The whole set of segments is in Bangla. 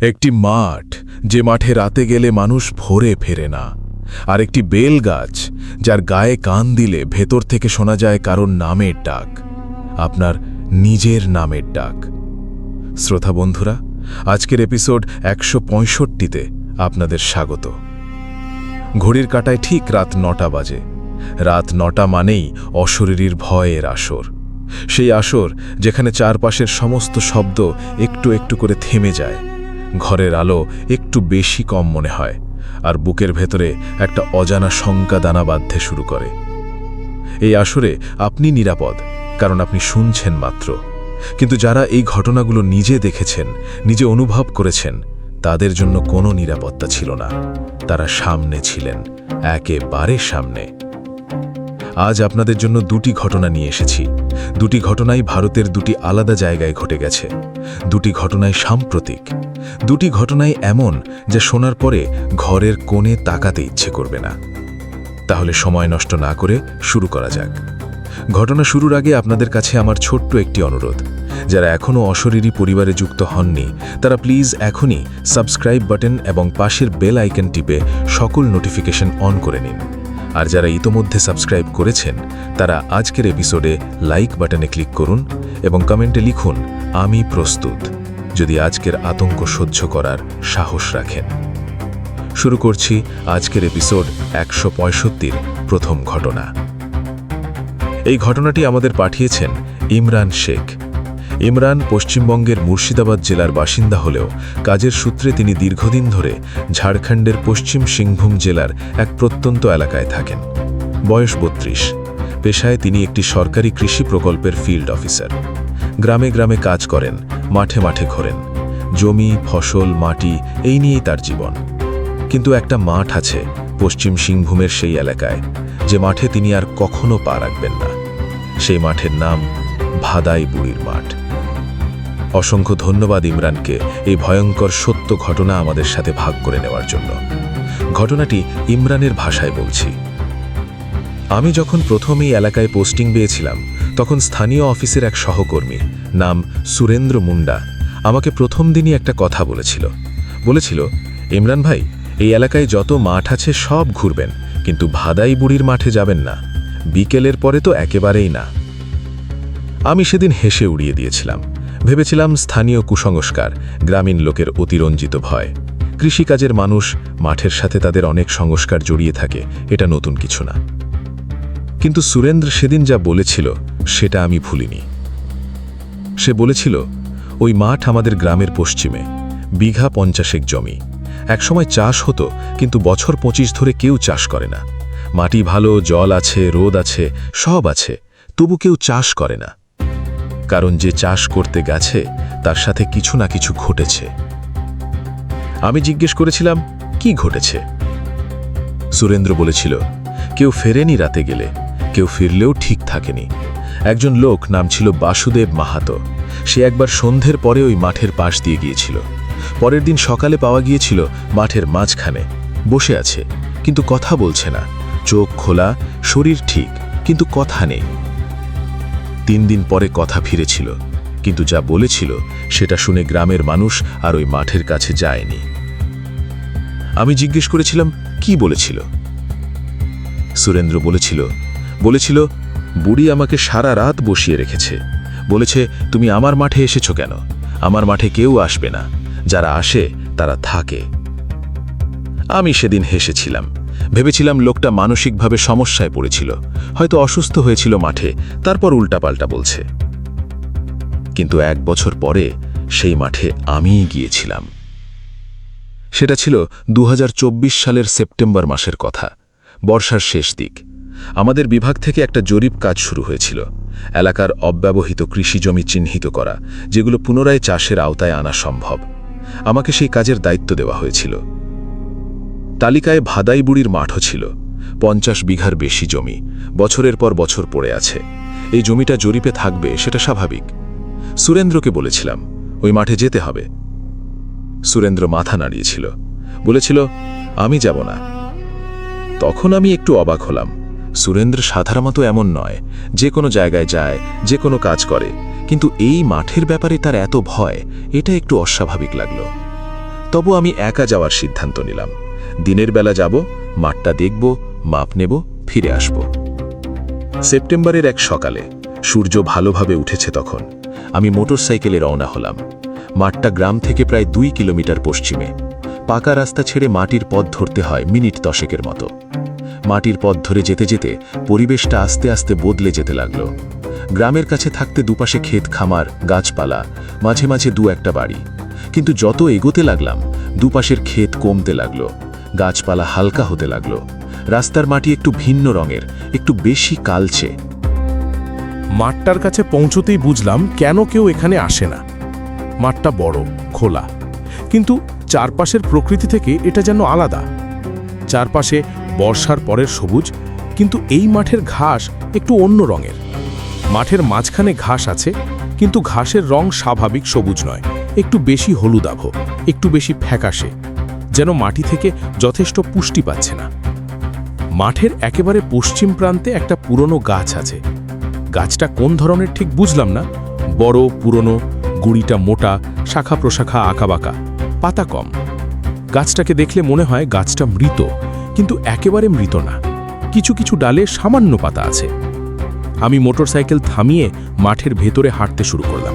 একটি মাঠ, যে মাঠে রাতে গেলে মানুষ ভোরে ফেরে না, আর একটি বেল গাছ, যার গায়ে কান দিলে ভেতর থেকে শোনা যায় কারোর নামের ডাক, আপনার নিজের নামের ডাক। শ্রোতা বন্ধুরা, আজকের এপিসোড ১৬৫তে আপনাদের স্বাগত। ঘড়ির কাঁটায় ঠিক রাত ৯টা বাজে। রাত ৯টা মানেই অশরীরীর ভয়ের আসর। সেই আসর যেখানে চারপাশের সমস্ত শব্দ একটু একটু করে থেমে যায়, ঘরের আলো একটু বেশি কম মনে হয়, আর বুকের ভেতরে একটা অজানা শঙ্কা দানা বাঁধতে শুরু করে। এই আসরে আপনি নিরাপদ, কারণ আপনি শুনছেন মাত্র। কিন্তু যারা এই ঘটনাগুলো নিজে দেখেছেন, নিজে অনুভব করেছেন, তাদের জন্য কোনো নিরাপত্তা ছিল না। তারা সামনে ছিলেন, একেবারে সামনে। আজ আপনাদের জন্য দুটি ঘটনা নিয়ে এসেছি। দুটি ঘটনাই ভারতের দুটি আলাদা জায়গায় ঘটে গেছে। দুটি ঘটনাই সাম্প্রতিক। দুটি ঘটনাই এমন যা শোনার পরে ঘরের কোণে তাকাতে ইচ্ছে করবে না। তাহলে সময় নষ্ট না করে শুরু করা যাক। ঘটনা শুরুর আগে আপনাদের কাছে আমার ছোট্ট একটি অনুরোধ। যারা এখনও অশরীরী পরিবারে যুক্ত হননি, তারা প্লিজ এখনই সাবস্ক্রাইব বাটন এবং পাশের বেল আইকন টিপে সকল নোটিফিকেশন অন করে নিন। আর যারা ইতোমধ্যে সাবস্ক্রাইব করেছেন, তারা আজকের এপিসোডে লাইক বাটনে ক্লিক করুন এবং কমেন্টে লিখুন, আমি প্রস্তুত, যদি আজকের আতঙ্ক সহ্য করার সাহস রাখেন। শুরু করছি আজকের এপিসোড ১৬৫র প্রথম ঘটনা। এই ঘটনাটি আমাদের পাঠিয়েছেন ইমরান শেখ। ইমরান পশ্চিমবঙ্গের মুর্শিদাবাদ জেলার বাসিন্দা হলেও কাজের সূত্রে তিনি দীর্ঘদিন ধরে ঝাড়খণ্ডের পশ্চিম সিংভূম জেলার এক প্রত্যন্ত এলাকায় থাকেন। বয়স ৩২। পেশায় তিনি একটি সরকারি কৃষি প্রকল্পের ফিল্ড অফিসার। গ্রামে গ্রামে কাজ করেন, মাঠে মাঠে ঘোরেন। জমি, ফসল, মাটি, এই নিয়েই তার জীবন। কিন্তু একটা মাঠ আছে পশ্চিম সিংভূমের সেই এলাকায়, যে মাঠে তিনি আর কখনো পা রাখবেন না। সেই মাঠের নাম ভাদাই বুড়ির মাঠ। অসংখ্য ধন্যবাদ ইমরানকে এই ভয়ঙ্কর সত্য ঘটনা আমাদের সাথে ভাগ করে নেওয়ার জন্য। ঘটনাটি ইমরানের ভাষায় বলছি। আমি যখন প্রথম এই এলাকায় পোস্টিং পেয়েছিলাম, তখন স্থানীয় অফিসের এক সহকর্মী, নাম সুরেন্দ্র মুন্ডা, আমাকে প্রথম দিনই একটা কথা বলেছিল, ইমরান ভাই, এই এলাকায় যত মাঠ আছে সব ঘুরবেন, কিন্তু ভাদাই বুড়ির মাঠে যাবেন না, বিকেলের পরে তো একেবারেই না। আমি সেদিন হেসে উড়িয়ে দিয়েছিলাম। ভেবেছিলাম স্থানীয় কুসংস্কার, গ্রামীণ লোকের অতিরঞ্জিত ভয়। কৃষিকাজের মানুষ, মাঠের সাথে তাদের অনেক সংস্কার জড়িয়ে থাকে, এটা নতুন কিছু না। কিন্তু সুরেন্দ্র সেদিন যা বলেছিল সেটা আমি ভুলিনি। সে বলেছিল, ওই মাঠ আমাদের গ্রামের পশ্চিমে, বিঘা ৫০ জমি। একসময় চাষ হতো, কিন্তু বছর ২৫ ধরে কেউ চাষ করে না। মাটি ভালো, জল আছে, রোদ আছে, সব আছে, তবু কেউ চাষ করে না। কারণ যে চাষ করতে গেছে তার সাথে কিছু না কিছু ঘটেছে। আমি জিজ্ঞেস করেছিলাম, কি ঘটেছে? সুরেন্দ্র বলেছিল, কেউ ফেরেনি রাতে গেলে, কেউ ফিরলেও ঠিক থাকেনি। একজন লোক, নাম ছিল বাসুদেব মাহাতো, সে একবার সন্ধ্যের পরে ওই মাঠের পাশ দিয়ে গিয়েছিল। পরের দিন সকালে পাওয়া গিয়েছিল মাঠের মাঝখানে বসে আছে, কিন্তু কথা বলছে না। চোখ খোলা, শরীর ঠিক, কিন্তু কথা নেই। ৩ দিন পরে কথা ফিরেছিল, কিন্তু যা বলেছিল সেটা শুনে গ্রামের মানুষ আর ওই মাঠের কাছে যায়নি। আমি জিজ্ঞেস করেছিলাম, কি বলেছিল? সুরেন্দ্র বলেছিল, বুড়ি আমাকে সারা রাত বসিয়ে রেখেছে। বলেছে, তুমি আমার মাঠে এসেছো কেন? আমার মাঠে কেউ আসবে না, যারা আসে তারা থাকে। আমি সেদিন হেসেছিলাম। ভেবেছিলাম লোকটা মানসিকভাবে সমস্যায় পড়েছিল, হয়তো অসুস্থ হয়েছিল মাঠে, তারপর উল্টাপাল্টা বলছে। কিন্তু ১ বছর পরে সেই মাঠে আমিই গিয়েছিলাম। সেটা ছিল ২০২৪ সালের সেপ্টেম্বর মাসের কথা, বর্ষার শেষ দিক। আমাদের বিভাগ থেকে একটা জরিপ কাজ শুরু হয়েছিল, এলাকার অব্যবহৃত কৃষি জমি চিহ্নিত করা, যেগুলো পুনরায় চাষের আওতায় আনা সম্ভব। আমাকে সেই কাজের দায়িত্ব দেওয়া হয়েছিল। তালিকায় ভাদাই বুড়ির মাঠও ছিল, ৫০ বিঘার বেশি জমি, বছরের পর বছর পড়ে আছে। এই জমিটা জরিপে থাকবে, সেটা স্বাভাবিক। সুরেন্দ্রকে বলেছিলাম, ওই মাঠে যেতে হবে। সুরেন্দ্র মাথা নাড়িয়েছিল, বলেছিল, আমি যাব না। তখন আমি একটু অবাক হলাম। সুরেন্দ্র সাধারণত এমন নয়, যে কোনো জায়গায় যায়, যে কোনো কাজ করে, কিন্তু এই মাঠের ব্যাপারে তার এত ভয়, এটা একটু অস্বাভাবিক লাগলো। তবু আমি একা যাওয়ার সিদ্ধান্ত নিলাম। দিনের বেলা যাব, মাঠটা দেখব, মাপ নেব, ফিরে আসব। সেপ্টেম্বরের এক সকালে সূর্য ভালোভাবে উঠেছে তখন। আমি মোটরসাইকেলে রওনা হলাম। মাঠটা গ্রাম থেকে প্রায় 2 কিলোমিটার পশ্চিমে। পাকা রাস্তা ছেড়ে মাটির পথ ধরতে হয় মিনিট 10 মতো। মাটির পথ ধরে যেতে যেতে পরিবেশটা আস্তে আস্তে বদলে যেতে লাগলো। গ্রামের কাছে থাকতে দুপাশে ক্ষেত খামার, গাছপালা, মাঝে মাঝে 2-1টা বাড়ি। কিন্তু যত এগোতে লাগলাম দুপাশের ক্ষেত কমতে লাগলো, গাছপালা হালকা হতে লাগলো। রাস্তার মাটি একটু ভিন্ন রঙের, একটু বেশি কালচে। মাঠটার কাছে পৌঁছতেই বুঝলাম কেন কেউ এখানে আসে না। মাঠটা বড়, খোলা, কিন্তু চারপাশের প্রকৃতি থেকে এটা যেন আলাদা। চারপাশে বর্ষার পরের সবুজ, কিন্তু এই মাঠের ঘাস একটু অন্য রঙের। মাঠের মাঝখানে ঘাস আছে, কিন্তু ঘাসের রং স্বাভাবিক সবুজ নয়, একটু বেশি হলুদাভ, একটু বেশি ফ্যাকাশে, যেন মাটি থেকে যথেষ্ট পুষ্টি পাচ্ছে না। মাঠের একেবারে পশ্চিম প্রান্তে একটা পুরনো গাছ আছে। গাছটা কোন ধরনের ঠিক বুঝলাম না। বড়, পুরনো, গুড়িটা মোটা, শাখা প্রশাখা আঁকাবাঁকা, পাতা কম। গাছটাকে দেখলে মনে হয় গাছটা মৃত, কিন্তু একেবারে মৃত না। কিছু কিছু ডালে সামান্য পাতা আছে। আমি মোটরসাইকেল থামিয়ে মাঠের ভেতরে হাঁটতে শুরু করলাম।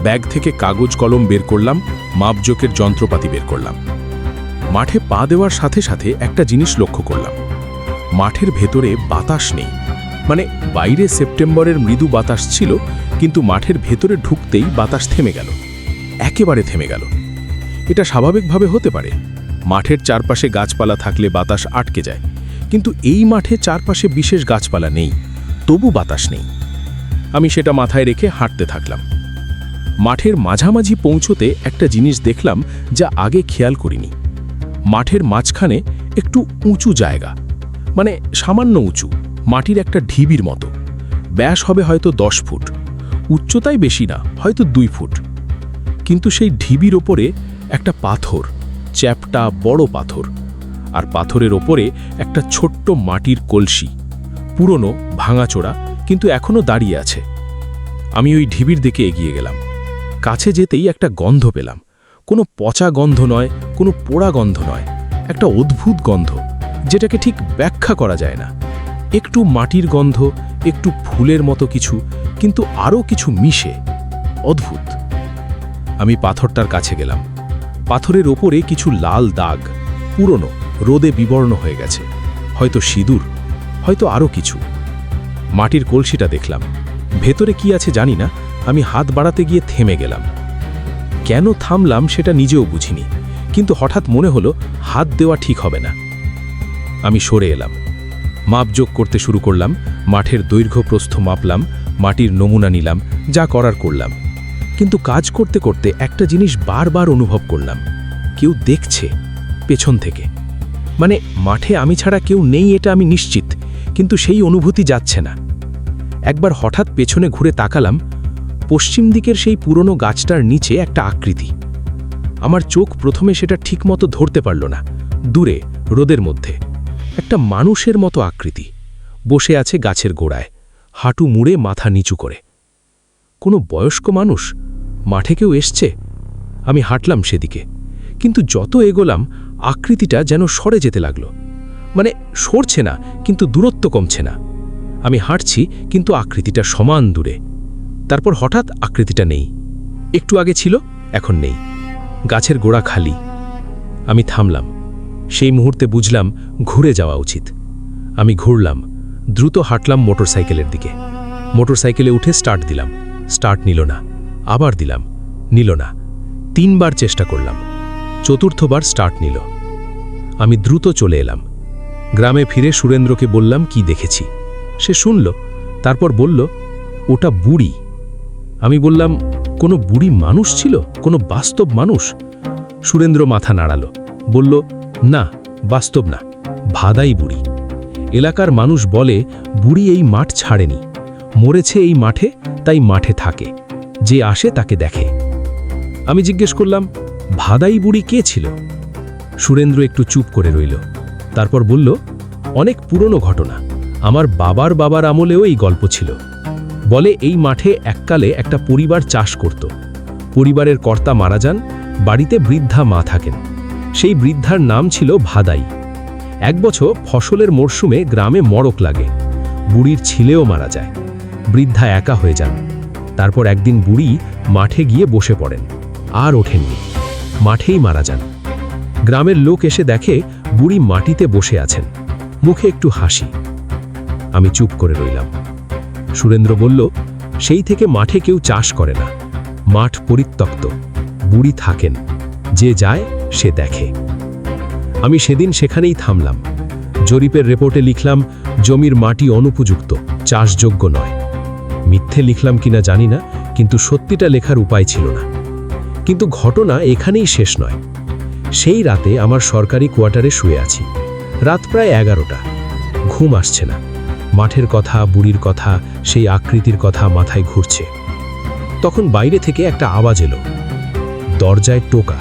ব্যাগ থেকে কাগজ কলম বের করলাম, মাপজোকের যন্ত্রপাতি বের করলাম। মাঠে পা দেওয়ার সাথে সাথে একটা জিনিস লক্ষ্য করলাম। মাঠের ভেতরে বাতাস নেই। মানে বাইরে সেপ্টেম্বরের মৃদু বাতাস ছিল, কিন্তু মাঠের ভেতরে ঢুকতেই বাতাস থেমে গেল, একেবারে থেমে গেল। এটা স্বাভাবিকভাবে হতে পারে, মাঠের চারপাশে গাছপালা থাকলে বাতাস আটকে যায়, কিন্তু এই মাঠে চারপাশে বিশেষ গাছপালা নেই, তবু বাতাস নেই। আমি সেটা মাথায় রেখে হাঁটতে থাকলাম। মাঠের মাঝামাঝি পৌঁছতে একটা জিনিস দেখলাম যা আগে খেয়াল করিনি। মাঠের মাঝখানে একটু উঁচু জায়গা, মানে সামান্য উঁচু, মাটির একটা ঢিবির মতো। ব্যাস হবে হয়তো 10 ফুট, উচ্চতায় বেশি না, হয়তো 2 ফুট। কিন্তু সেই ঢিবির ওপরে একটা পাথর, চ্যাপ্টা বড় পাথর, আর পাথরের ওপরে একটা ছোট্ট মাটির কলসি, পুরনো, ভাঙাচোরা, কিন্তু এখনো দাঁড়িয়ে আছে। আমি ওই ঢিবির দিকে এগিয়ে গেলাম। কাছে যেতেই একটা গন্ধ পেলাম। কোনো পচা গন্ধ নয়, কোনো পোড়া গন্ধ নয়, একটা অদ্ভুত গন্ধ যেটাকে ঠিক ব্যাখ্যা করা যায় না। একটু মাটির গন্ধ, একটু ফুলের মতো কিছু, কিন্তু আরও কিছু মিশে, অদ্ভুত। আমি পাথরটার কাছে গেলাম। পাথরের ওপরে কিছু লাল দাগ, পুরনো, রোদে বিবর্ণ হয়ে গেছে, হয়তো সিঁদুর, হয়তো আরও কিছু। মাটির কলসিটা দেখলাম, ভেতরে কি আছে জানি না। আমি হাত বাড়াতে গিয়ে থেমে গেলাম। কেন থামলাম সেটা নিজেও বুঝিনি, কিন্তু হঠাৎ মনে হলো হাত দেওয়া ঠিক হবে না। আমি সরে এলাম, মাপযোগ করতে শুরু করলাম। মাঠের দৈর্ঘ্য প্রস্থ মাপলাম, মাটির নমুনা নিলাম, যা করার করলাম। কিন্তু কাজ করতে করতে একটা জিনিস বারবার অনুভব করলাম, কেউ দেখছে পেছন থেকে। মানে মাঠে আমি ছাড়া কেউ নেই এটা আমি নিশ্চিত, কিন্তু সেই অনুভূতি যাচ্ছে না। একবার হঠাৎ পেছনে ঘুরে তাকালাম, পশ্চিম দিকের সেই পুরনো গাছটার নিচে একটা আকৃতি। আমার চোখ প্রথমে সেটা ঠিকমতো ধরতে পারল না। দূরে, রোদের মধ্যে, একটা মানুষের মতো আকৃতি বসে আছে গাছের গোড়ায়, হাঁটু মুড়ে মাথা নিচু করে। কোনো বয়স্ক মানুষ, মাঠে কেউ এসছে। আমি হাঁটলাম সেদিকে, কিন্তু যত এগোলাম আকৃতিটা যেন সরে যেতে লাগলো। মানে সরছে না, কিন্তু দূরত্ব কমছে না। আমি হাঁটছি, কিন্তু আকৃতিটা সমান দূরে। তারপর হঠাৎ আকৃতিটা নেই। একটু আগে ছিল, এখন নেই। গাছের গোড়া খালি। আমি থামলাম। সেই মুহূর্তে বুঝলাম ঘুরে যাওয়া উচিত। আমি ঘুরলাম, দ্রুত হাঁটলাম মোটরসাইকেলের দিকে। মোটরসাইকেলে উঠে স্টার্ট দিলাম, স্টার্ট নিল না। আবার দিলাম, নিল না। 3 বার চেষ্টা করলাম, চতুর্থবার স্টার্ট নিল। আমি দ্রুত চলে এলাম। গ্রামে ফিরে সুরেন্দ্রকে বললাম কি দেখেছি। সে শুনল, তারপর বলল, ওটা বুড়ি। আমি বললাম, কোনো বুড়ি মানুষ ছিল, কোনো বাস্তব মানুষ? সুরেন্দ্র মাথা নাড়ালো, বলল, না, বাস্তব না, ভাদাই বুড়ি। এলাকার মানুষ বলে বুড়ি এই মাঠ ছাড়েনি, মরেছে এই মাঠে, তাই মাঠে থাকে, যে আসে তাকে দেখে। আমি জিজ্ঞেস করলাম, ভাদাই বুড়ি কে ছিল? সুরেন্দ্র একটু চুপ করে রইল, তারপর বলল, অনেক পুরনো ঘটনা, আমার বাবার বাবার আমলেও এই গল্প ছিল। বলে এই মাঠে এককালে একটা পরিবার চাষ করত। পরিবারের কর্তা মারা যান, বাড়িতে বৃদ্ধা মা থাকেন। সেই বৃদ্ধার নাম ছিল ভাদাই। এক বছর ফসলের মরশুমে গ্রামে মড়ক লাগে, বুড়ির ছেলেও মারা যায়, বৃদ্ধা একা হয়ে যান। তারপর একদিন বুড়ি মাঠে গিয়ে বসে পড়েন, আর ওঠেননি, মাঠেই মারা যান। গ্রামের লোক এসে দেখে বুড়ি মাটিতে বসে আছেন, মুখে একটু হাসি। আমি চুপ করে রইলাম। সুরেন্দ্র বলল, সেই থেকে মাঠে কেউ চাষ করে না, মাঠ পরিত্যক্ত, বুড়ি থাকেন, যে যায় সে দেখে। আমি সেদিন সেখানেই থামলাম। জরিপের রিপোর্টে লিখলাম জমির মাটি অনুপযুক্ত, চাষযোগ্য নয়। মিথ্যে লিখলাম কিনা জানি না, কিন্তু সত্যিটা লেখার উপায় ছিল না। কিন্তু ঘটনা এখানেই শেষ নয়। সেই রাতে আমার সরকারি কোয়ার্টারে শুয়ে আছি, রাত প্রায় 11টা। ঘুম আসছে না। মাঠের কথা, বুড়ির কথা, সেই আকৃতির কথা মাথায় ঘুরছে। তখন বাইরে থেকে একটা আওয়াজ এলো, দরজায় টোকা।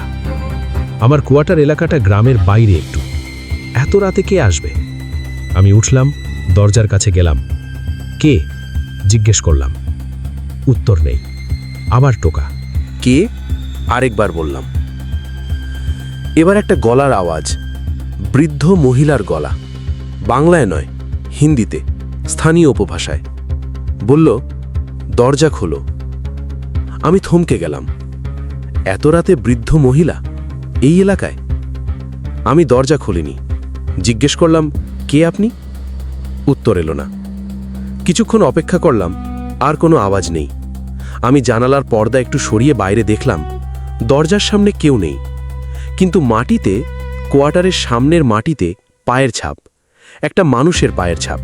আমার কোয়ার্টার এলাকাটা গ্রামের বাইরে একটু, এত রাতে কে আসবে? আমি উঠলাম, দরজার কাছে গেলাম। কে জিজ্ঞেস করলাম, উত্তর নেই। আবার টোকা। কে? আরেকবার বললাম। এবার একটা গলার আওয়াজ, বৃদ্ধ মহিলার গলা, বাংলায় নয়, হিন্দিতে, স্থানীয় উপভাষায়। বলল, দরজা খোলো। আমি থমকে গেলাম। এত রাতে বৃদ্ধ মহিলা এই এলাকায়? আমি দরজা খুলিনি। জিজ্ঞেস করলাম, কে আপনি? উত্তর এলো না। কিছুক্ষণ অপেক্ষা করলাম, আর কোনো আওয়াজ নেই। আমি জানালার পর্দা একটু সরিয়ে বাইরে দেখলাম, দরজার সামনে কেউ নেই, কিন্তু মাটিতে, কোয়ার্টারের সামনের মাটিতে পায়ের ছাপ, একটা মানুষের পায়ের ছাপ,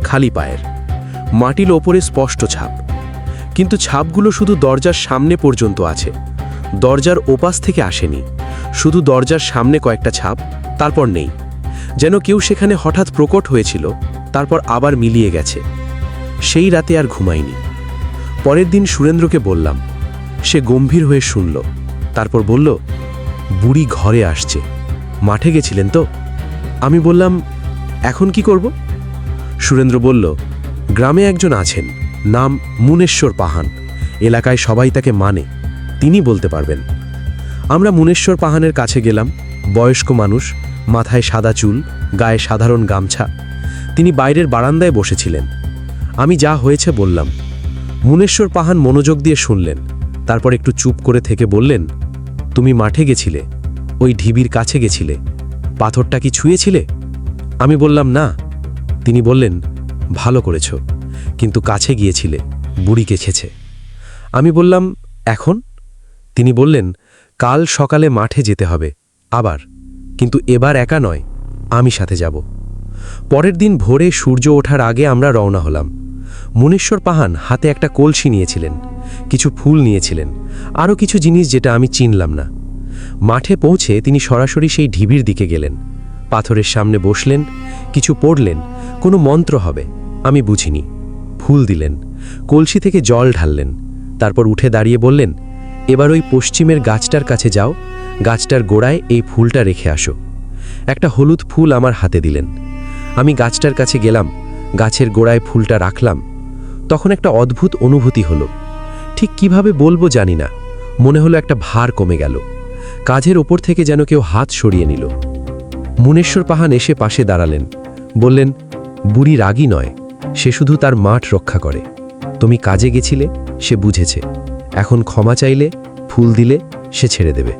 খালি পায়ের। মাটির ওপরে স্পষ্ট ছাপ, কিন্তু ছাপগুলো শুধু দরজার সামনে পর্যন্ত আছে, দরজার ওপাশ থেকে আসেনি। শুধু দরজার সামনে কয়েকটা ছাপ, তারপর নেই। যেন কেউ সেখানে হঠাৎ প্রকট হয়েছিল, তারপর আবার মিলিয়ে গেছে। সেই রাতে আর ঘুমাইনি। পরের দিন সুরেন্দ্রকে বললাম। সে গম্ভীর হয়ে শুনল, তারপর বলল, বুড়ি ঘরে আসছে। মাঠে গেছিলেন তো? আমি বললাম, এখন কি করব? সুরেন্দ্র বলল, গ্রামে একজন আছেন, নাম মুনেশ্বর পাহান। এলাকায় সবাই তাকে মানে, তিনি বলতে পারবেন। আমরা মুনেশ্বর পাহানের কাছে গেলাম। বয়স্ক মানুষ, মাথায় সাদা চুল, গায়ে সাধারণ গামছা। তিনি বাইরের বারান্দায় বসেছিলেন। আমি যা হয়েছে বললাম। মুনেশ্বর পাহান মনোযোগ দিয়ে শুনলেন, তারপর একটু চুপ করে থেকে বললেন, তুমি মাঠে গেছিলে, ওই ঢিবির কাছে গেছিলে, পাথরটা কি ছুঁয়েছিলে? আমি বললাম, না। তিনি বললেন, ভালো করেছ, কিন্তু কাছে গিয়েছিলে, বুড়িকে খেছে। আমি বললাম, এখন? তিনি বললেন, কাল সকালে মাঠে যেতে হবে আবার, কিন্তু এবার একা নয়, আমি সাথে যাব। পরের দিন ভোরে সূর্য ওঠার আগে আমরা রওনা হলাম। মুনেশ্বর পাহান হাতে একটা কলসি নিয়েছিলেন, কিছু ফুল নিয়েছিলেন, আরও কিছু জিনিস যেটা আমি চিনলাম না। মাঠে পৌঁছে তিনি সরাসরি সেই ঢিবির দিকে গেলেন, পাথরের সামনে বসলেন, কিছু পড়লেন, কোনো মন্ত্র হবে, আমি বুঝিনি। ফুল দিলেন, কলসি থেকে জল ঢাললেন, তারপর উঠে দাঁড়িয়ে বললেন, এবার ওই পশ্চিমের গাছটার কাছে যাও, গাছটার গোড়ায় এই ফুলটা রেখে আসো। একটা হলুদ ফুল আমার হাতে দিলেন। আমি গাছটার কাছে গেলাম, গাছের গোড়ায় ফুলটা রাখলাম। তখন একটা অদ্ভুত অনুভূতি হলো, ঠিক কিভাবে বলবো জানি না। মনে হলো একটা ভার কমে গেল, কাঁধের ওপর থেকে যেন কেউ হাত সরিয়ে নিল। মুনেশ্বর পাহান এসে পাশে দাঁড়ালেন, বললেন, বুড়ি রাগী নয়, সে শুধু তার মাঠ রক্ষা করে। তুমি কাজে গেছিলে, সে বুঝেছে, এখন ক্ষমা চাইলে, ফুল দিলে, সে ছেড়ে দেবে।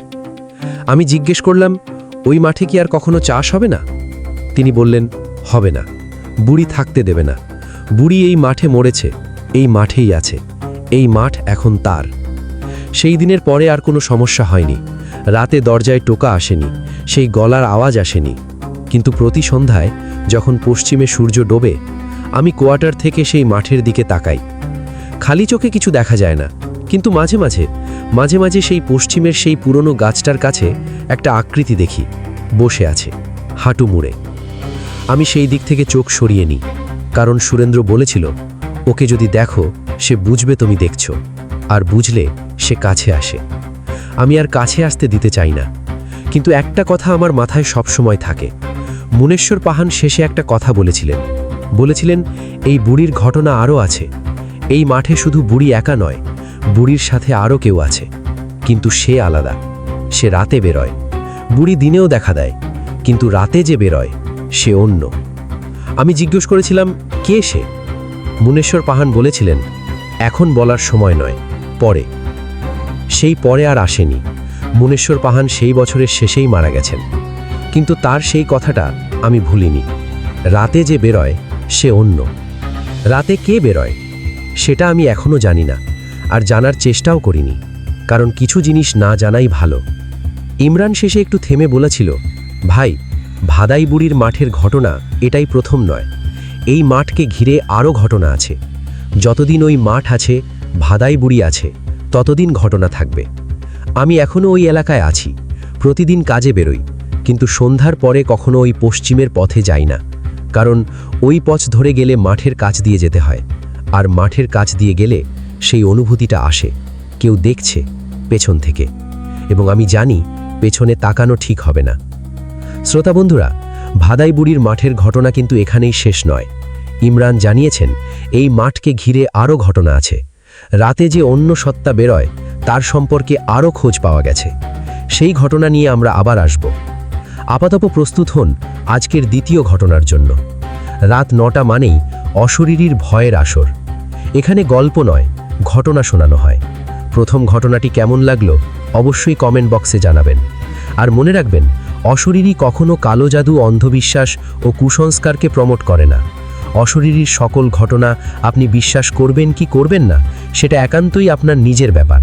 আমি জিজ্ঞেস করলাম, ওই মাঠে কি আর কখনো চাষ হবে না? তিনি বললেন, হবে না, বুড়ি থাকতে দেবে না। বুড়ি এই মাঠে মরেছে, এই মাঠেই আছে, এই মাঠ এখন তার। সেই দিনের পরে আর কোনো সমস্যা হয়নি। রাতে দরজায় টোকা আসেনি, সেই গলার আওয়াজ আসেনি। কিন্তু প্রতি সন্ধ্যায় যখন পশ্চিমে সূর্য ডোবে, আমি কোয়ার্টার থেকে সেই মাঠের দিকে তাকাই। খালি চোখে কিছু দেখা যায় না, কিন্তু মাঝে মাঝে সেই পশ্চিমের সেই পুরনো গাছটার কাছে একটা আকৃতি দেখি, বসে আছে, হাঁটু মুড়ে। আমি সেই দিক থেকে চোখ সরিয়ে নিই, কারণ সুরেন্দ্র বলেছিল, ওকে যদি দেখো সে বুঝবে তুমি দেখছো, আর বুঝলে সে কাছে আসে। আমি আর কাছে আসতে দিতে চাই না, কিন্তু একটা কথা আমার মাথায় সবসময় থাকে। মুনেশ্বর পাহান শেষে একটা কথা বলেছিলেন, এই বুড়ির ঘটনা আরও আছে। এই মাঠে শুধু বুড়ি একা নয়, বুড়ির সাথে আরও কেউ আছে, কিন্তু সে আলাদা। সে রাতে বেরোয়, বুড়ি দিনেও দেখা দেয়, কিন্তু রাতে যে বেরোয় সে অন্য। আমি জিজ্ঞেস করেছিলাম, কে সে? মুনেশ্বর পাহান বলেছিলেন, এখন বলার সময় নয়, পরে। সেই পরে আর আসেনি। মুনেশ্বর পাহান সেই বছরের শেষেই মারা গেছেন, কিন্তু তার সেই কথাটা আমি ভুলিনি। রাতে যে বেরোয় সে অন্য। রাতে কে বেরোয় সেটা আমি এখনও জানি না, আর জানার চেষ্টাও করিনি, কারণ কিছু জিনিস না জানাই ভালো। ইমরান শেষে একটু থেমে বলেছিল, ভাই, ভাদাই বুড়ির মাঠের ঘটনা এটাই প্রথম নয়। এই মাঠকে ঘিরে আরও ঘটনা আছে। যতদিন ওই মাঠ আছে, ভাদাই বুড়ি আছে, ততদিন ঘটনা থাকবে। আমি এখনও ওই এলাকায় আছি, প্রতিদিন কাজে বেরোই, কিন্তু সন্ধ্যার পরে কখনো ওই পশ্চিমের পথে যাই না, কারণ ওই পথ ধরে গেলে মাঠের কাছ দিয়ে যেতে হয়, আর মাঠের কাছ দিয়ে গেলে সেই অনুভূতিটা আসে, কেউ দেখছে পেছন থেকে, এবং আমি জানি পেছনে তাকানো ঠিক হবে না। শ্রোতা বন্ধুরা, ভাদাই বুড়ির মাঠের ঘটনা কিন্তু এখানেই শেষ নয়। ইমরান জানিয়েছেন, এই মাঠকে ঘিরে আরও ঘটনা আছে। রাতে যে অন্য সত্তা বেরোয় তার সম্পর্কে আরও খোঁজ পাওয়া গেছে। সেই ঘটনা নিয়ে আমরা আবার আসব। আপাতত প্রস্তুত হন আজকের দ্বিতীয় ঘটনার জন্য। রাত 9টা মানেই অশরীরীর ভয়ের আসর। এখানে গল্প নয়, ঘটনা শোনানো হয়। প্রথম ঘটনাটি কেমন লাগলো অবশ্যই কমেন্ট বক্সে জানাবেন। আর মনে রাখবেন, অশরীরী কখনো কালো জাদু, অন্ধবিশ্বাস ও কুসংস্কারকে প্রমোট করে না। অশরীরীর সকল ঘটনা আপনি বিশ্বাস করবেন কি করবেন না সেটা একান্তই আপনার নিজের ব্যাপার,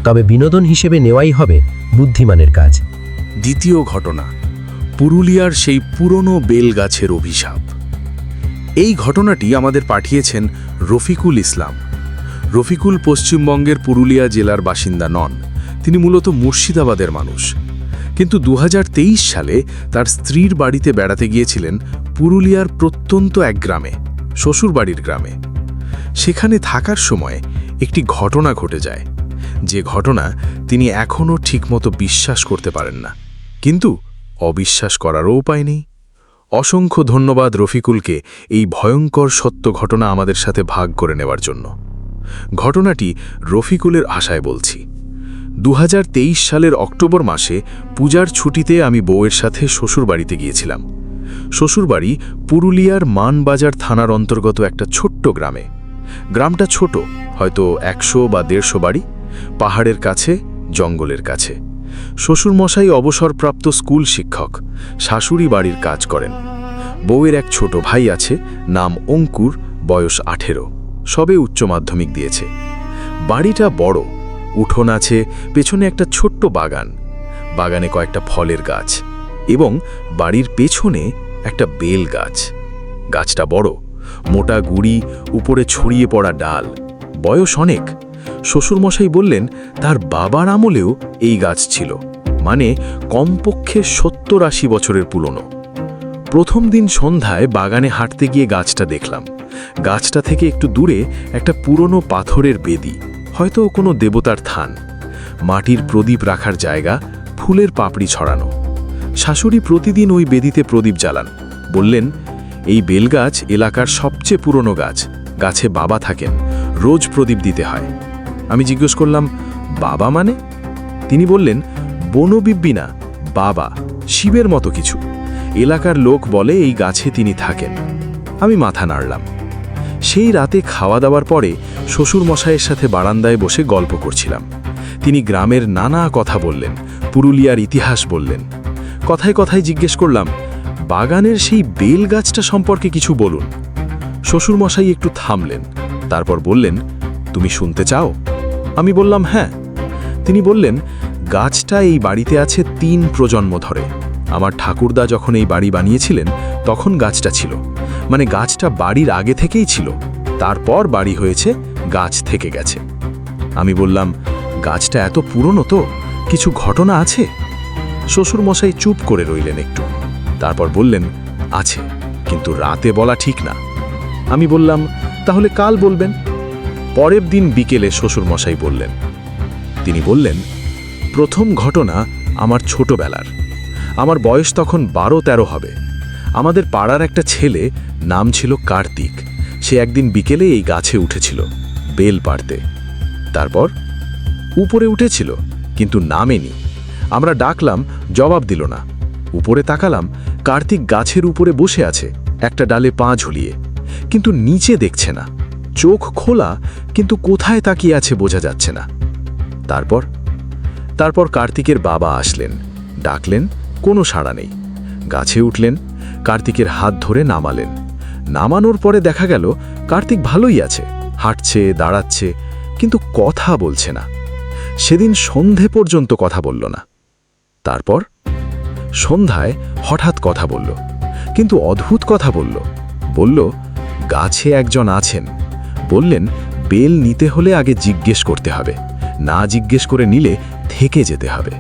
তবে বিনোদন হিসেবে নেওয়াই হবে বুদ্ধিমানের কাজ। দ্বিতীয় ঘটনা, পুরুলিয়ার সেই পুরনো বেলগাছের অভিশাপ। এই ঘটনাটি আমাদের পাঠিয়েছেন রফিকুল ইসলাম। রফিকুল পশ্চিমবঙ্গের পুরুলিয়া জেলার বাসিন্দা নন, তিনি মূলত মুর্শিদাবাদের মানুষ। কিন্তু 2023 সালে তার স্ত্রীর বাড়িতে বেড়াতে গিয়েছিলেন পুরুলিয়ার প্রত্যন্ত এক গ্রামে, শ্বশুরবাড়ির গ্রামে। সেখানে থাকার সময় একটি ঘটনা ঘটে যায়, যে ঘটনা তিনি এখনও ঠিকমতো বিশ্বাস করতে পারেন না, কিন্তু অবিশ্বাস করারও উপায় নেই। অসংখ্য ধন্যবাদ রফিকুলকে এই ভয়ঙ্কর সত্য ঘটনা আমাদের সাথে ভাগ করে নেওয়ার জন্য। ঘটনাটি রফিকুলের আশায় বলছি। 2023 সালের অক্টোবর মাসে পূজার ছুটিতে আমি বউয়ের সাথে শ্বশুরবাড়িতে গিয়েছিলাম। শ্বশুরবাড়ি পুরুলিয়ার মানবাজার থানার অন্তর্গত একটা ছোট্ট গ্রামে। গ্রামটা ছোট, হয়তো 100 বা 150 বাড়ি, পাহাড়ের কাছে, জঙ্গলের কাছে। শ্বশুরমশাই অবসরপ্রাপ্ত স্কুল শিক্ষক, শাশুড়ি বাড়ির কাজ করেন। বউয়ের এক ছোট ভাই আছে, নাম অঙ্কুর, বয়স 18, সবে উচ্চ মাধ্যমিক দিয়েছে। বাড়িটা বড়, উঠোন আছে, পেছনে একটা ছোট্ট বাগান, বাগানে কয়েকটা ফলের গাছ, এবং বাড়ির পেছনে একটা বেল গাছ। গাছটা বড়, মোটা গুড়ি, উপরে ছড়িয়ে পড়া ডাল, বয়স অনেক। শ্বশুরমশাই বললেন তার বাবার আমলেও এই গাছ ছিল, মানে কমপক্ষে 70-80 বছরের পুরনো। প্রথম দিন সন্ধ্যায় বাগানে হাঁটতে গিয়ে গাছটা দেখলাম। গাছটা থেকে একটু দূরে একটা পুরনো পাথরের বেদি, হয়তো কোনো দেবতার থান। মাটির প্রদীপ রাখার জায়গা, ফুলের পাপড়ি ছড়ানো। শাশুড়ি প্রতিদিন ওই বেদিতে প্রদীপ জ্বালান। বললেন, এই বেলগাছ এলাকার সবচেয়ে পুরনো গাছ, গাছে বাবা থাকেন, রোজ প্রদীপ দিতে হয়। আমি জিজ্ঞেস করলাম, বাবা মানে? তিনি বললেন, বনবিব্বি না, বাবা, শিবের মতো কিছু। এলাকার লোক বলে এই গাছে তিনি থাকেন। আমি মাথা নাড়লাম। সেই রাতে খাওয়া দাওয়ার পরে শ্বশুরমশাইয়ের সাথে বারান্দায় বসে গল্প করছিলাম। তিনি গ্রামের নানা কথা বললেন, পুরুলিয়ার ইতিহাস বললেন। কথায় কথায় জিজ্ঞেস করলাম, বাগানের সেই বেল গাছটা সম্পর্কে কিছু বলুন। শ্বশুরমশাই একটু থামলেন, তারপর বললেন, তুমি শুনতে চাও? আমি বললাম, হ্যাঁ। তিনি বললেন, গাছটা এই বাড়িতে আছে 3 প্রজন্ম ধরে। আমার ঠাকুরদা যখন এই বাড়ি বানিয়েছিলেন তখন গাছটা ছিল, মানে গাছটা বাড়ির আগে থেকেই ছিল, তারপর বাড়ি হয়েছে, গাছ থেকে গেছে। আমি বললাম, গাছটা এত পুরনো তো, কিছু ঘটনা আছে? শ্বশুরমশাই চুপ করে রইলেন একটু, তারপর বললেন, আছে, কিন্তু রাতে বলা ঠিক না। আমি বললাম, তাহলে কাল বলবেন। পরের দিন বিকেলে শ্বশুরমশাই বললেন। তিনি বললেন, প্রথম ঘটনা আমার ছোটবেলার। আমার বয়স তখন 12-13 হবে। আমাদের পাড়ার একটা ছেলে, নাম ছিল কার্তিক, সে একদিন বিকেলে এই গাছে উঠেছিল বেল পাড়তে। তারপর উপরে উঠেছিল, কিন্তু নামেনি। আমরা ডাকলাম, জবাব দিল না। উপরে তাকালাম, কার্তিক গাছের উপরে বসে আছে, একটা ডালে পা ঝুলিয়ে, কিন্তু নিচে দেখছে না। চোখ খোলা, কিন্তু কোথায় তাকিয়ে আছে বোঝা যাচ্ছে না। তারপর কার্তিকের বাবা আসলেন, ডাকলেন, কোনো সাড়া নেই। গাছে উঠলেন, কার্তিকের হাত ধরে নামালেন। নামানোর পরে দেখা গেল কার্তিক ভালোই আছে, হাঁটছে, দাঁড়াচ্ছে, কিন্তু কথা বলছে না। সেদিন সন্ধে পর্যন্ত কথা বলল না। তারপর সন্ধ্যায় হঠাৎ কথা বলল, কিন্তু অদ্ভুত কথা বলল গাছে একজন আছেন। বললেন বেল নিতে হলে আগে জিজ্ঞেস করতে হবে, না জিজ্ঞেস করে নিলে থেকে যেতে হবে।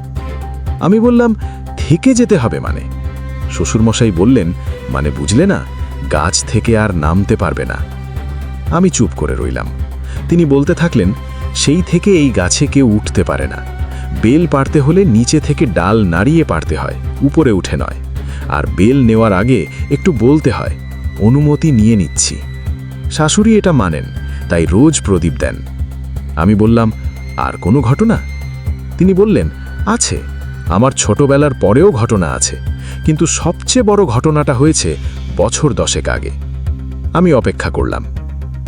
আমি বললাম, থেকে যেতে হবে মানে? শ্বশুরমশাই বললেন, মানে বুঝলে না, গাছ থেকে আর নামতে পারবে না। আমি চুপ করে রইলাম। তিনি বলতে থাকলেন, সেই থেকে এই গাছে কেউ উঠতে পারে না। বেল পাড়তে হলে নিচে থেকে ডাল নাড়িয়ে পাড়তে হয়, উপরে উঠে নয়। আর বেল নেওয়ার আগে একটু বলতে হয়, অনুমতি নিয়ে নিচ্ছি। শাশুড়ি এটা মানেন, তাই রোজ প্রদীপ দেন। আমি বললাম, আর কোনো ঘটনা? তিনি বললেন, আছে, আমার ছোটবেলার পরেও ঘটনা আছে, কিন্তু সবচেয়ে বড় ঘটনাটা হয়েছে বছর 10 আগে। আমি অপেক্ষা করলাম।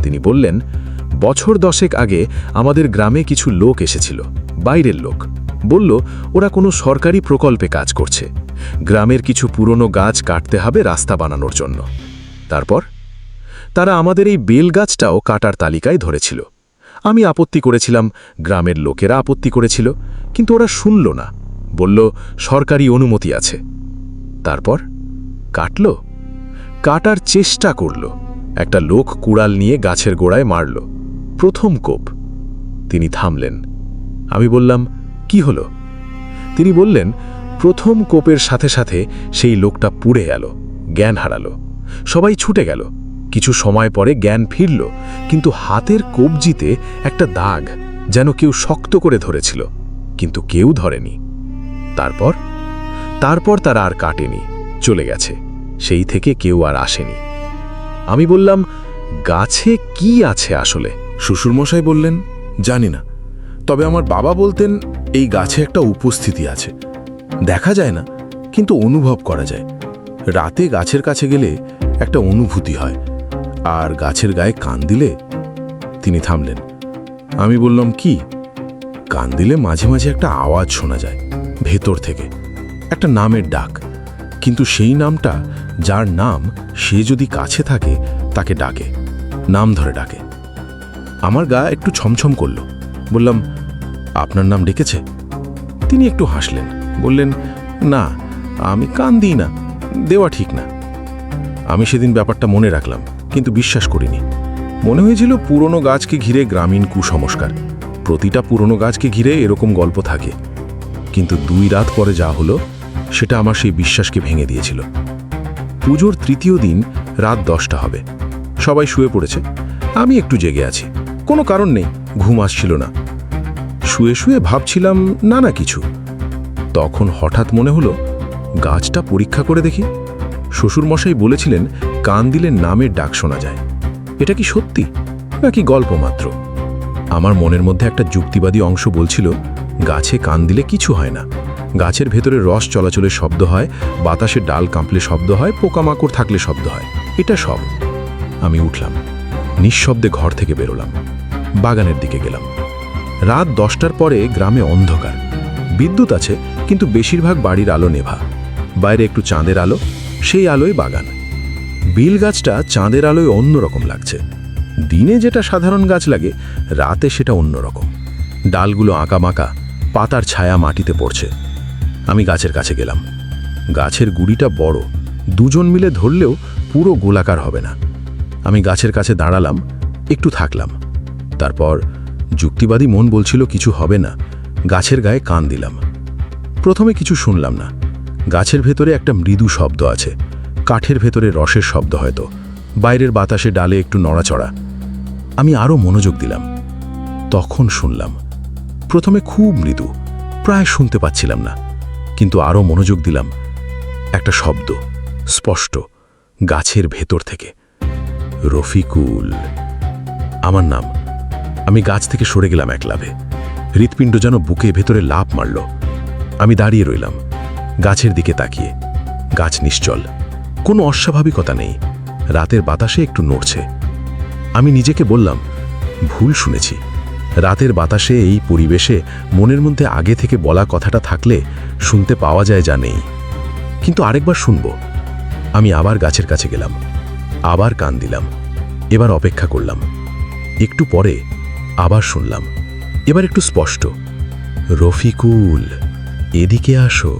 তিনি বললেন, বছর 10 আগে আমাদের গ্রামে কিছু লোক এসেছিল, বাইরের লোক। বলল ওরা কোনো সরকারি প্রকল্পে কাজ করছে, গ্রামের কিছু পুরনো গাছ কাটতে হবে রাস্তা বানানোর জন্য। তারপর তারা আমাদের এই বেল গাছটাও কাটার তালিকায় ধরেছিল। আমি আপত্তি করেছিলাম, গ্রামের লোকেরা আপত্তি করেছিল, কিন্তু ওরা শুনল না। বলল সরকারি অনুমতি আছে। তারপর কাটার চেষ্টা করল। একটা লোক কুড়াল নিয়ে গাছের গোড়ায় মারল, প্রথম কোপ। তিনি থামলেন। আমি বললাম, কি হলো? তিনি বললেন, প্রথম কোপের সাথে সাথে সেই লোকটা পুড়ে গেল, জ্ঞান হারালো। সবাই ছুটে গেল। কিছু সময় পরে জ্ঞান ফিরল, কিন্তু হাতের কবজিতে একটা দাগ, যেন কেউ শক্ত করে ধরেছিল, কিন্তু কেউ ধরেনি। তারপর তারা আর কাটেনি, চলে গেছে। সেই থেকে কেউ আর আসেনি। আমি বললাম, গাছে কি আছে আসলে? শ্বশুরমশাই বললেন, জানি না, তবে আমার বাবা বলতেন এই গাছে একটা উপস্থিতি আছে। দেখা যায় না, কিন্তু অনুভব করা যায়। রাতে গাছের কাছে গেলে একটা অনুভূতি হয়, আর গাছের গায়ে কান দিলে। তিনি থামলেন। আমি বললাম, কি? কান দিলে মাঝে মাঝে একটা আওয়াজ শোনা যায় ভেতর থেকে, একটা নামের ডাক, কিন্তু সেই নামটা, যার নাম, সে যদি কাছে থাকে তাকে ডাকে, নাম ধরে ডাকে। আমার গা একটু ছমছম করল। বললাম, আপনার নাম ডেকেছে? তিনি একটু হাসলেন, বললেন, না, আমি কান দিই না, দেওয়া ঠিক না। আমি সেদিন ব্যাপারটা মনে রাখলাম, কিন্তু বিশ্বাস করিনি। মনে হয়েছিল পুরনো গাছকে ঘিরে গ্রামীণ কুসংস্কার, প্রতিটা পুরনো গাছকে ঘিরে এরকম গল্প থাকে। কিন্তু 2 রাত পরে যা হলো, সেটা আমার সেই বিশ্বাসকে ভেঙে দিয়েছিল। পুজোর 3য় দিন রাত 10টা হবে, সবাই শুয়ে পড়েছে, আমি একটু জেগে আছি, কোনো কারণ নেই, ঘুম আসছিল না। শুয়ে শুয়ে ভাবছিলাম নানা কিছু। তখন হঠাৎ মনে হলো, গাছটা পরীক্ষা করে দেখি। শ্বশুরমশাই বলেছিলেন কান দিলে নামের ডাক শোনা যায়। এটা কি সত্যি নাকি গল্প মাত্র? আমার মনের মধ্যে একটা যুক্তিবাদী অংশ বলছিল, গাছে কান দিলে কিছু হয় না, গাছের ভেতরে রস চলাচলের শব্দ হয়, বাতাসে ডাল কাঁপলে শব্দ হয়, পোকামাকড় থাকলে শব্দ হয়, এটা সব। আমি উঠলাম, নিঃশব্দে ঘর থেকে বেরোলাম, বাগানের দিকে গেলাম। রাত 10টার পরে গ্রামে অন্ধকার, বিদ্যুৎ আছে, কিন্তু বেশিরভাগ বাড়ির আলো নেভা। বাইরে একটু চাঁদের আলো, সেই আলোয় বাগান। বিল গাছটা চাঁদের আলোয় অন্যরকম লাগছে। দিনে যেটা সাধারণ গাছ লাগে, রাতে সেটা অন্যরকম। ডালগুলো আঁকামাকা, পাতার ছায়া মাটিতে পড়ছে। আমি গাছের কাছে গেলাম। গাছের গুড়িটা বড়, 2 জন মিলে ধরলেও পুরো গোলাকার হবে না। আমি গাছের কাছে দাঁড়ালাম, একটু থাকলাম। তারপর যুক্তিবাদী মন বলছিল কিছু হবে না, গাছের গায়ে কান দিলাম। প্রথমে কিছু শুনলাম না। গাছের ভেতরে একটা মৃদু শব্দ আছে, কাঠের ভেতরে রসের শব্দ হয়তো, বাইরের বাতাসে ডালে একটু নড়াচড়া। আমি আরও মনোযোগ দিলাম। তখন শুনলাম, প্রথমে খুব মৃদু, প্রায় শুনতে পাচ্ছিলাম না, কিন্তু আরও মনোযোগ দিলাম। একটা শব্দ, স্পষ্ট, গাছের ভেতর থেকে, রফিকুল, আমার নাম। আমি গাছ থেকে সরে গেলাম এক লাফে। হৃৎপিণ্ড যেন বুকে ভেতরে লাফ মারল। আমি দাঁড়িয়ে রইলাম, গাছের দিকে তাকিয়ে। গাছ নিশ্চল, কোনো অস্বাভাবিকতা নেই। রাতের বাতাসে একটু নড়ছে। আমি নিজেকে বললাম, ভুল শুনেছি। রাতের বাতাসে এই পরিবেশে মনের মধ্যে আগে থেকে বলা কথাটা থাকলে শুনতে পাওয়া যায় যা নেই। কিন্তু আরেকবার শুনব। আমি আবার গাছের কাছে গেলাম, আবার কান দিলাম। এবার অপেক্ষা করলাম। একটু পরে আবার শুনলাম, এবার একটু স্পষ্ট, রফিকুল, এদিকে আসো।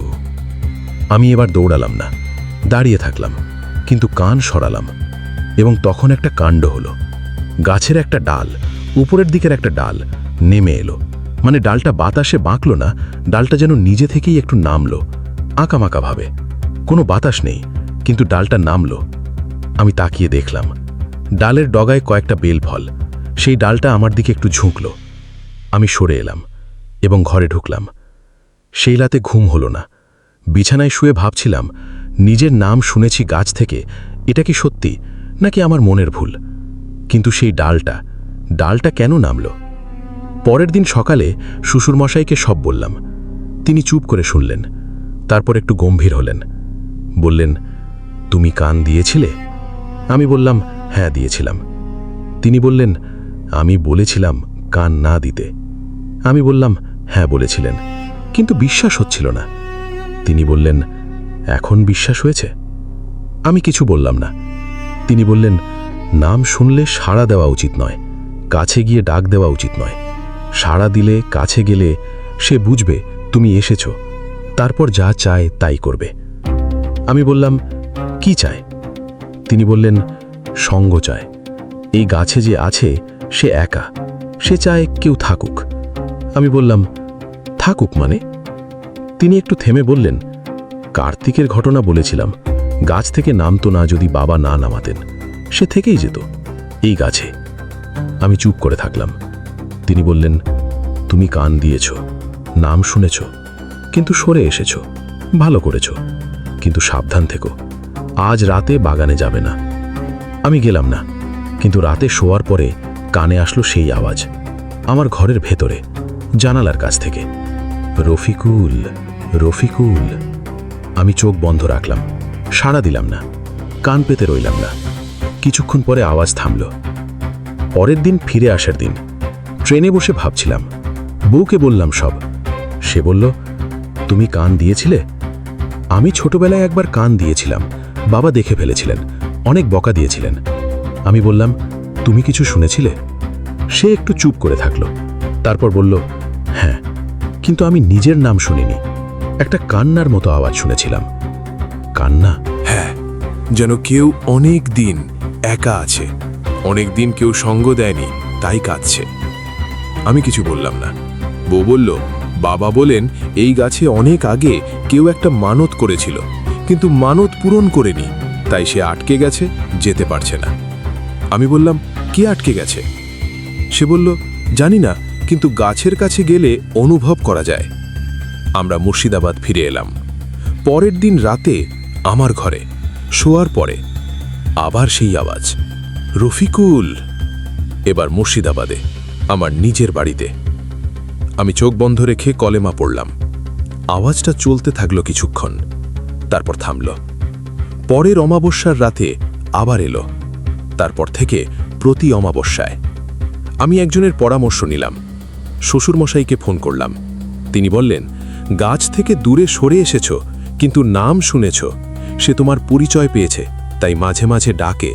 আমি এবার দৌড়ালাম না, দাঁড়িয়ে থাকলাম, কিন্তু কান সরালাম। এবং তখন একটা কাণ্ড হলো। গাছের একটা ডাল, উপরের দিকের একটা ডাল নেমে এলো। মানে ডালটা বাতাসে বাঁকলো না, ডালটা যেন নিজে থেকেই একটু নামলো, আঁকামাঁকাভাবে। কোনো বাতাস নেই, কিন্তু ডালটা নামলো। আমি তাকিয়ে দেখলাম, ডালের ডগায় কয়েকটা বেলফল। সেই ডালটা আমার দিকে একটু ঝুঁকলো। আমি সরে এলাম এবং ঘরে ঢুকলাম। সেই রাতে ঘুম হলো না। বিছানায় শুয়ে ভাবছিলাম, নিজের নাম শুনেছি গাছ থেকে, এটা কি সত্যি নাকি আমার মনের ভুল? কিন্তু সেই ডালটা কেন নামলো? পরের দিন সকালে শ্বশুরমশাইকে সব বললাম। তিনি চুপ করে শুনলেন, তারপর একটু গম্ভীর হলেন। বললেন, তুমি কান দিয়েছিলে? আমি বললাম, হ্যাঁ দিয়েছিলাম। তিনি বললেন, আমি বলেছিলাম কান না দিতে। আমি বললাম, হ্যাঁ বলেছিলেন, কিন্তু বিশ্বাস হচ্ছিল না। তিনি বললেন, এখন বিশ্বাস হয়েছে? আমি কিছু বললাম না। তিনি বললেন, নাম শুনলে সাড়া দেওয়া উচিত নয়, কাছে গিয়ে ডাক দেওয়া উচিত নয়। সাড়া দিলে, কাছে গেলে সে বুঝবে তুমি এসেছো, তারপর যা চায় তাই করবে। আমি বললাম, কি চায়? তিনি বললেন, সঙ্গ চায়। এই গাছে যে আছে সে একা, সে চায় কেউ থাকুক। আমি বললাম, থাকুক মানে? তিনি একটু থেমে বললেন, কার্তিকের ঘটনা বলেছিলাম, গাছ থেকে নামতো না যদি বাবা না নামাতেন, সে থেকেই যেত এই গাছে। আমি চুপ করে থাকলাম। তিনি বললেন, তুমি কান দিয়েছ, নাম শুনেছ, কিন্তু সরে এসেছ, ভালো করেছ, কিন্তু সাবধান থেকো, আজ রাতে বাগানে যাবে না। আমি গেলাম না, কিন্তু রাতে শোয়ার পরে কানে আসলো সেই আওয়াজ, আমার ঘরের ভেতরে, জানালার কাছ থেকে, রফিকুল, রফিকুল। আমি চোখ বন্ধ রাখলাম, সাড়া দিলাম না, কান পেতে রইলাম না। কিছুক্ষণ পরে আওয়াজ থামল। পরের দিন ফিরে আসার দিন, ট্রেনে বসে ভাবছিলাম। বউকে বললাম সব। সে বলল, তুমি কান দিয়েছিলে? আমি ছোটবেলায় একবার কান দিয়েছিলাম, বাবা দেখে ফেলেছিলেন, অনেক বকা দিয়েছিলেন। আমি বললাম, তুমি কিছু শুনেছিলে? সে একটু চুপ করে থাকলো, তারপর বলল, হ্যাঁ, কিন্তু আমি নিজের নাম শুনিনি, একটা কান্নার মতো আওয়াজ শুনেছিলাম। কান্না? হ্যাঁ, যেন কেউ অনেক দিন একা আছে, অনেক দিন কেউ সঙ্গ দেয়নি, তাই কাঁদছে। আমি কিছু বললাম না। বউ বলল, বাবা বলেন এই গাছে অনেক আগে কেউ একটা মানত করেছিল, কিন্তু মানত পূরণ করেনি, তাই সে আটকে গেছে, যেতে পারছে না। আমি বললাম, কে আটকে গেছে? সে বলল, জানি না, কিন্তু গাছের কাছে গেলে অনুভব করা যায়। আমরা মুর্শিদাবাদ ফিরে এলাম। পরের দিন রাতে আমার ঘরে শোয়ার পরে আবার সেই আওয়াজ, রফিকুল। এবার মুর্শিদাবাদে, আমার নিজের বাড়িতে। আমি চোখ বন্ধ রেখে কলেমা পড়লাম। আওয়াজটা চলতে থাকলো কিছুক্ষণ, তারপর থামল। পরের অমাবস্যার রাতে আবার এলো। তারপর থেকে প্রতি অমাবস্যায়। আমি একজনের পরামর্শ নিলাম। শ্বশুরমশাইকে ফোন করলাম। তিনি বললেন, গাছ থেকে দূরে সরে এসেছ, কিন্তু নাম শুনেছ, সে তোমার পরিচয় পেয়েছে, তাই মাঝে মাঝে ডাকে,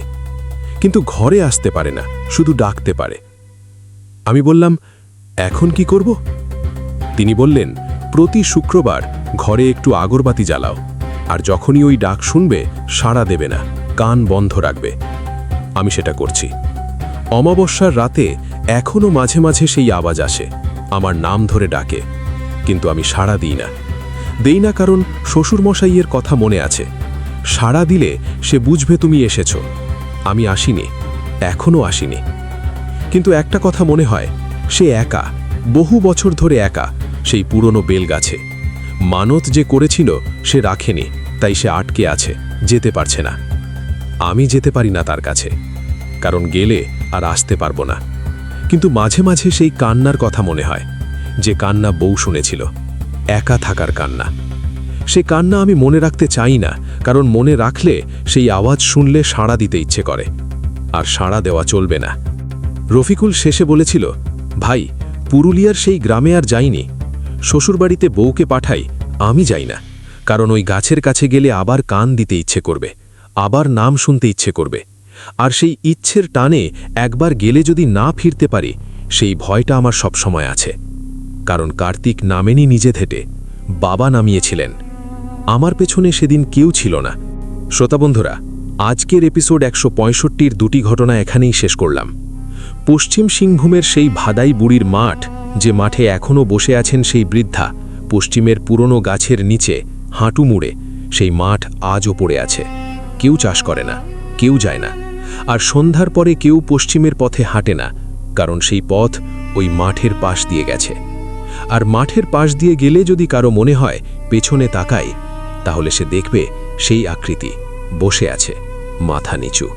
কিন্তু ঘরে আসতে পারে না, শুধু ডাকতে পারে। আমি বললাম, এখন কি করব? তিনি বললেন, প্রতি শুক্রবার ঘরে একটু আগরবাতি জ্বালাও, আর যখনই ওই ডাক শুনবে সাড়া দেবে না, কান বন্ধ রাখবে। আমি সেটা করছি। অমাবস্যার রাতে এখনো মাঝে মাঝে সেই আওয়াজ আসে, আমার নাম ধরে ডাকে, কিন্তু আমি সাড়া দিই না, কারণ শ্বশুরমশাইয়ের কথা মনে আছে, সাড়া দিলে সে বুঝবে তুমি এসেছ। আমি আসিনি, এখনো আসিনি। কিন্তু একটা কথা মনে হয়, সে একা, বহু বছর ধরে একা, সেই পুরনো বেলগাছে। মানত যে করেছিল সে রাখেনি, তাই সে আটকে আছে, যেতে পারছে না। আমি যেতে পারি না তার কাছে, কারণ গেলে আর আসতে পারবো না। কিন্তু মাঝে মাঝে সেই কান্নার কথা মনে হয়, যে কান্না বউ শুনেছিল। একা থাকার কান্না। সে কান্না আমি মনে রাখতে চাই না, কারণ মনে রাখলে সেই আওয়াজ শুনলে সাড়া দিতে ইচ্ছে করে, আর সাড়া দেওয়া চলবে না। রফিকুল শেষে বলেছিল, ভাই, পুরুলিয়ার সেই গ্রামে আর যাইনি। শ্বশুরবাড়িতে বউকে পাঠাই, আমি যাই না, কারণ ওই গাছের কাছে গেলে আবার কান দিতে ইচ্ছে করবে, আবার নাম শুনতে ইচ্ছে করবে, আর সেই ইচ্ছের টানে একবার গেলে যদি না ফিরতে পারি, সেই ভয়টা আমার সবসময় আছে। কারণ কার্তিক নামেনি নিজে থেটে, বাবা নামিয়েছিলেন। আমার পেছনে সেদিন কেউ ছিল না। শ্রোতাবন্ধুরা, আজকের এপিসোড 165-র দুটি ঘটনা এখানেই শেষ করলাম। পশ্চিম সিংভূমের সেই ভাদাই বুড়ির মাঠ, যে মাঠে এখনও বসে আছেন সেই বৃদ্ধা, পশ্চিমের পুরনো গাছের নিচে হাঁটু মুড়ে, সেই মাঠ আজও পড়ে আছে। কেউ চাষ করে না, কেউ যায় না, আর সন্ধ্যার পরে কেউ পশ্চিমের পথে হাঁটে না, কারণ সেই পথ ওই মাঠের পাশ দিয়ে গেছে। আর মাঠের পাশ দিয়ে গেলে যদি কারো মনে হয় পেছনে তাকায়, তাহলে সে দেখবে সেই আকৃতি বসে আছে মাথা নিচু।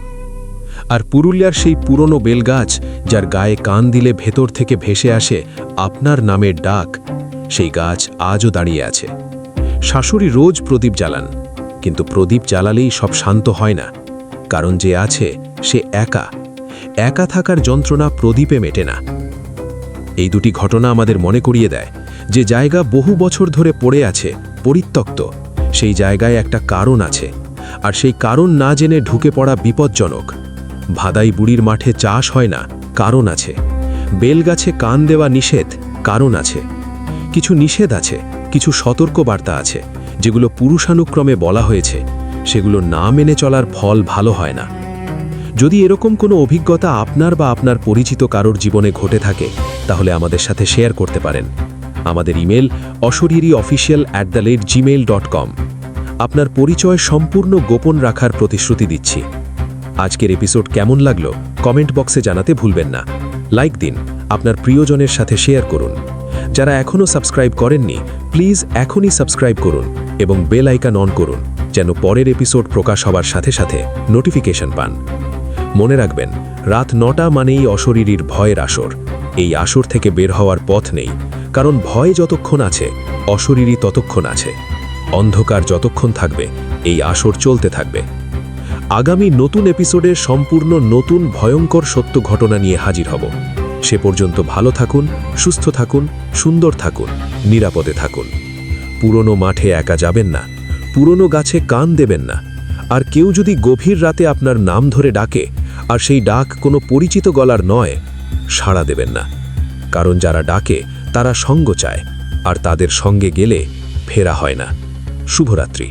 আর পুরুলিয়ার সেই পুরনো বেলগাছ, যার গায়ে কান দিলে ভেতর থেকে ভেসে আসে আপনার নামের ডাক, সেই গাছ আজও দাঁড়িয়ে আছে। শাশুড়ি রোজ প্রদীপ জ্বালান, কিন্তু প্রদীপ জ্বালালেই সব শান্ত হয় না, কারণ যে আছে সে একা। একা থাকার যন্ত্রণা প্রদীপে মেটে না। এই দুটি ঘটনা আমাদের মনে করিয়ে দেয় যে জায়গা বহু বছর ধরে পড়ে আছে পরিত্যক্ত, সেই জায়গায় একটা কারণ আছে, আর সেই কারণ না জেনে ঢুকে পড়া বিপজ্জনক। ভাদাই বুড়ির মাঠে চাষ হয় না, কারণ আছে। বেলগাছে কান দেওয়া নিষেধ, কারণ আছে। কিছু নিষেধ আছে, কিছু সতর্কবার্তা আছে, যেগুলো পুরুষানুক্রমে বলা হয়েছে, সেগুলো না মেনে চলার ফল ভালো হয় না। যদি এরকম কোনো অভিজ্ঞতা আপনার বা আপনার পরিচিত কারোর জীবনে ঘটে থাকে, তাহলে আমাদের সাথে শেয়ার করতে পারেন। আমাদের ইমেল অশরীরী@gmail.com। আপনার পরিচয় সম্পূর্ণ গোপন রাখার প্রতিশ্রুতি দিচ্ছি। আজকের এপিসোড কেমন লাগলো কমেন্ট বক্সে জানাতে ভুলবেন না। লাইক দিন, আপনার প্রিয়জনের সাথে শেয়ার করুন। যারা এখনও সাবস্ক্রাইব করেননি, প্লিজ এখনই সাবস্ক্রাইব করুন এবং বেল আইকন অন করুন, যেন পরের এপিসোড প্রকাশ হবার সাথে সাথে নোটিফিকেশন পান। মনে রাখবেন, রাত 9টা মানেই অশরীরীর ভয়ের আসর। এই আসর থেকে বের হওয়ার পথ নেই, কারণ ভয় যতক্ষণ আছে, অশরীরী ততক্ষণ আছে। অন্ধকার যতক্ষণ থাকবে, এই আসর চলতে থাকবে। আগামী নতুন এপিসোডে সম্পূর্ণ নতুন ভয়ঙ্কর সত্য ঘটনা নিয়ে হাজির হব। সে পর্যন্ত ভালো থাকুন, সুস্থ থাকুন, সুন্দর থাকুন, নিরাপদে থাকুন। পুরনো মাঠে একা যাবেন না, পুরনো গাছে কান দেবেন না, আর কেউ যদি গভীর রাতে আপনার নাম ধরে ডাকে, আর সেই ডাক কোনো পরিচিত গলার নয়, সাড়া দেবেন না। কারণ যারা ডাকে তারা সঙ্গ চায়, আর তাদের সঙ্গে গেলে ফেরা হয় না। শুভরাত্রি।